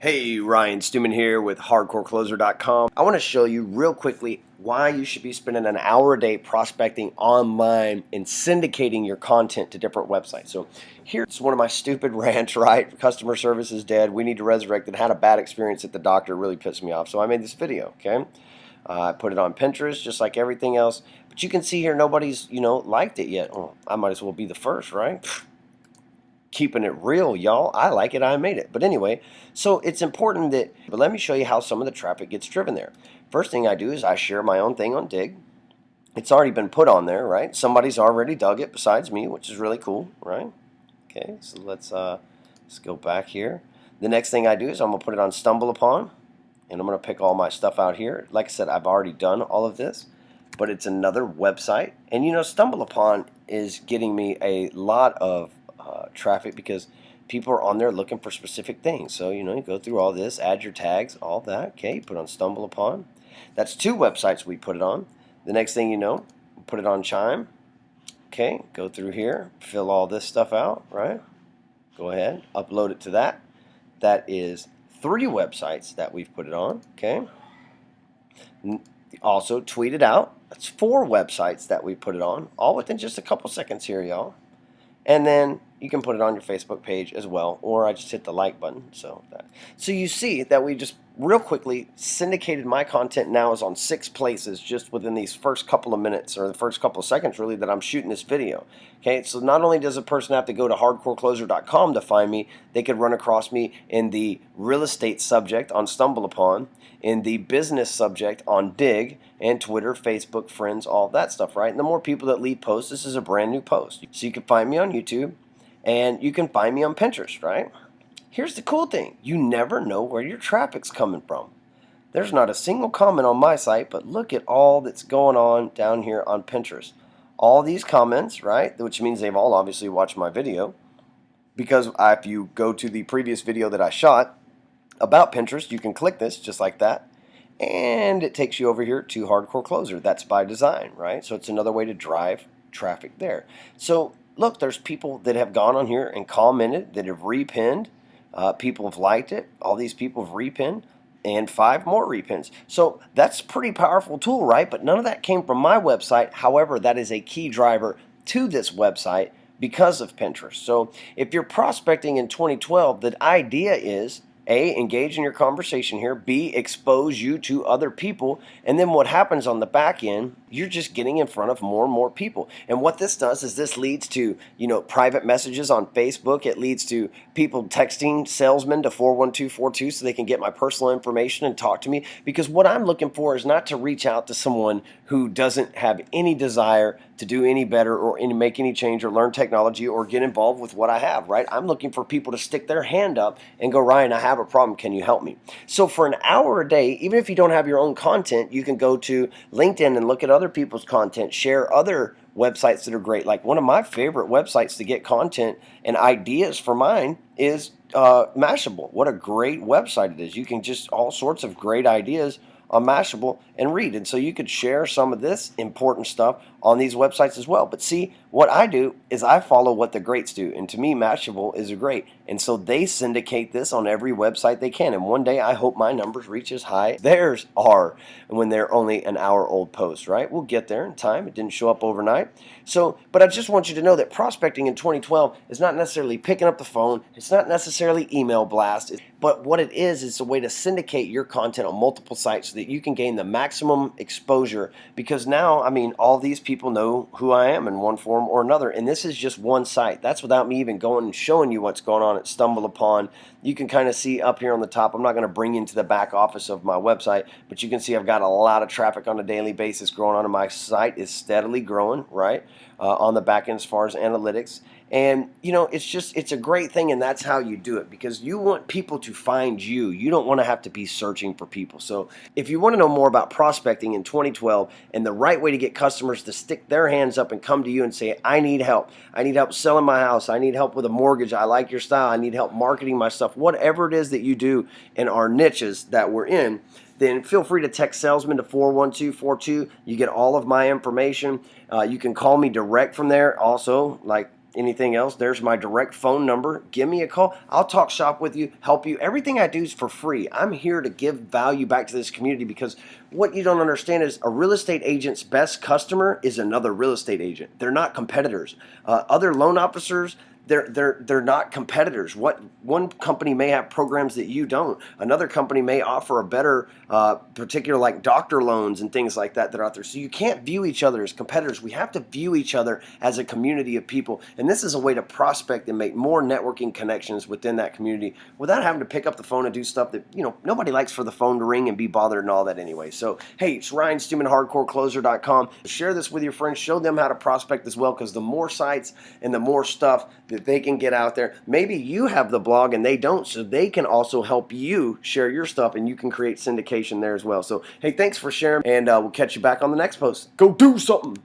Hey, Ryan Stewman here with HardcoreCloser.com. I want to show you real quickly why you should be spending an hour a day prospecting online and syndicating your content to different websites. So here's one of my stupid rants, right? Customer service is dead. We need to resurrect it. Had a bad experience at the doctor. It really pissed me off. So I made this video, okay? I put it on Pinterest just like everything else. But you can see here nobody's, liked it yet. Oh, I might as well be the first, right? Keeping it real, y'all. I like it. I made it. But anyway, so it's important but let me show you how some of the traffic gets driven there. First thing I do is I share my own thing on Dig. It's already been put on there, right? Somebody's already dug it besides me, which is really cool, right? Okay, so let's go back here. The next thing I do is I'm going to put it on Stumble Upon, and I'm going to pick all my stuff out here. Like I said, I've already done all of this, but it's another website. And Stumble Upon is getting me a lot of traffic because people are on there looking for specific things. So you go through all this, add your tags, all that. Okay, put on Stumble Upon. That's two websites we put it on. The next thing you know, put it on Chime. Okay, go through here, fill all this stuff out, right? Go ahead, upload it to that. That is 3 websites that we've put it on. Okay, also tweet it out. That's 4 websites that we put it on, all within just a couple seconds here, y'all. And then you can put it on your Facebook page as well, or I just hit the like button. So you see that we just real quickly syndicated my content. Now is on 6 places just within these first couple of minutes, or the first couple of seconds really, that I'm shooting this video. Okay, so not only does a person have to go to hardcorecloser.com to find me, they could run across me in the real estate subject on Stumble Upon, in the business subject on Dig, and Twitter, Facebook, friends, all that stuff, right? And the more people that leave posts, this is a brand new post. So you can find me on YouTube, and you can find me on Pinterest, right? Here's the cool thing. You never know where your traffic's coming from. There's not a single comment on my site, but look at all that's going on down here on Pinterest. All these comments, right, which means they've all obviously watched my video, because if you go to the previous video that I shot about Pinterest, you can click this just like that, and it takes you over here to Hardcore Closer. That's by design, right? So it's another way to drive traffic there. So look, there's people that have gone on here and commented, that have repinned. People have liked it. All these people have repinned, and 5 more repins. So that's a pretty powerful tool, right? But none of that came from my website. However, that is a key driver to this website because of Pinterest. So if you're prospecting in 2012, the idea is A, engage in your conversation here, B, expose you to other people, and then what happens on the back end, you're just getting in front of more and more people. And what this does is this leads to, private messages on Facebook. It leads to people texting salesmen to 41242 so they can get my personal information and talk to me, because what I'm looking for is not to reach out to someone who doesn't have any desire to do any better or make any change or learn technology or get involved with what I have, right? I'm looking for people to stick their hand up and go, Ryan, I have a problem. Can you help me? So for an hour a day, even if you don't have your own content, you can go to LinkedIn and look at other people's content, share other websites that are great. Like one of my favorite websites to get content and ideas for mine is Mashable. What a great website it is. You can just all sorts of great ideas on Mashable and read. And so you could share some of this important stuff on these websites as well. But see, what I do is I follow what the greats do. And to me, Mashable is a great. And so they syndicate this on every website they can. And one day I hope my numbers reach as high as theirs are when they're only an hour old posts, right? We'll get there in time. It didn't show up overnight. So, but I just want you to know that prospecting in 2012 is not necessarily picking up the phone. It's not necessarily email blast. But what it is a way to syndicate your content on multiple sites so that you can gain the maximum exposure. Because now, all these people know who I am in one form or another. And this is just one site. That's without me even going and showing you what's going on at Stumble Upon. You can kind of see up here on the top. I'm not going to bring you into the back office of my website, but you can see I've got a lot of traffic on a daily basis growing on, and my site is steadily growing, right, on the back end as far as analytics. And, it's a great thing, and that's how you do it, because you want people to find you. You don't want to have to be searching for people. So if you want to know more about prospecting in 2012 and the right way to get customers to stick their hands up and come to you and say, I need help. I need help selling my house. I need help with a mortgage. I like your style. I need help marketing my stuff. Whatever it is that you do in our niches that we're in, then feel free to text salesman to 41242. You get all of my information. You can call me direct from there also, like anything else, there's my direct phone number. Give me a call. I'll talk shop with you, help you. Everything I do is for free. I'm here to give value back to this community, because what you don't understand is a real estate agent's best customer is another real estate agent. They're not competitors. Other loan officers, they're not competitors. What one company may have programs that you don't. Another company may offer a better particular, like doctor loans and things like that are out there. So you can't view each other as competitors. We have to view each other as a community of people. And this is a way to prospect and make more networking connections within that community without having to pick up the phone and do stuff that, nobody likes for the phone to ring and be bothered and all that anyway. So, hey, it's Ryan Stewman, hardcorecloser.com. Share this with your friends. Show them how to prospect as well, because the more sites and the more stuff that they can get out there. Maybe you have the blog and they don't, so they can also help you share your stuff, and you can create syndication there as well. So, hey, thanks for sharing, and we'll catch you back on the next post. Go do something.